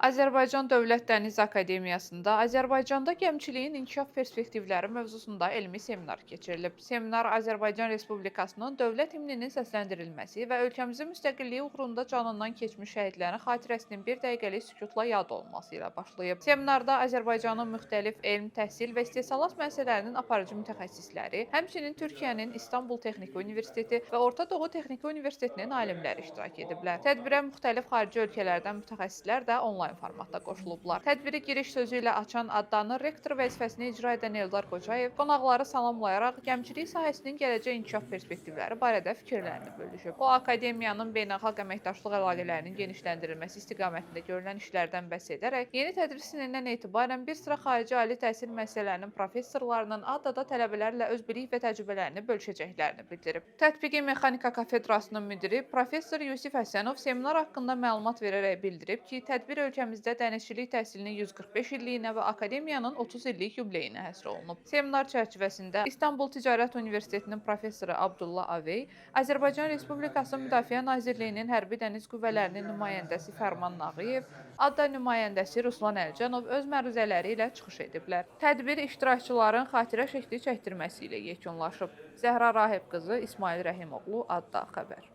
Azərbaycan Dövlət Dəniz Akademiyasında Azərbaycanda gəmiçiliyin inkişaf perspektivləri mövzusunda elmi seminar keçirilib. Seminar Azərbaycan Respublikasının dövlət himninin səsləndirilməsi və ölkəmizin müstəqilliyi uğrunda canından keçmiş şəhidlərin xatirəsinin bir dəqiqəlik sükutla yad olunması ilə başlayıb. Seminarda Azərbaycanın müxtəlif elm, təhsil və istehsalat müəssisələrinin aparıcı mütəxəssisləri, həmçinin Türkiyənin İstanbul Texniki Universiteti və Orta Doğu Texniki Universitetinin alimləri iştirak ediblər. Tədbirə müxtəlif xarici ölkələrdən mütəxəssislər də onlayn formatda qoşulublar. Tədbiri giriş sözü ilə açan Addanın rektor vəzifəsini icra edən Eldar Qocayev qonaqları salamlayaraq gəmiçilik sahəsinin gələcək inkişaf perspektivləri barədə fikirlərini bölüşüb. O, akademiyanın beynəlxalq əməkdaşlıq əlaqələrinin genişləndirilməsi istiqamətində görülən işlərdən bəhs edərək, yeni tədris ilindən etibarən bir sıra xarici ali təhsil müəssisələrinin professorlarının ADDA tələbələrlə öz bilik və təcrübələrini bölüşəcəklərini bildirib. Tətbiqi Mexanika kafedrasının müdiri professor Yusif Həsənov seminar haqqında məlumat verərək bildirib ki, tədbir ölkəmizdə dənizçilik təhsilinin 145 illiyinə və akademiyanın 30 illik yubileyinə həsr olunub. Seminar çərçivəsində İstanbul Ticarət Universitetinin professoru Abdullah Avey, Azərbaycan Respublikası Müdafiə Nazirliyinin Hərbi Dəniz Qüvvələrinin nümayəndəsi Fərman Nağıyev, ADDA nümayəndəsi Ruslan Əlcanov öz məruzələri ilə çıxış ediblər. Tədbir iştirakçıların xatirə şəkli çəkdirməsi ilə yekunlaşıb. Zəhra Rahib qızı, İsmail Rəhimoğlu, ADDA xəbər.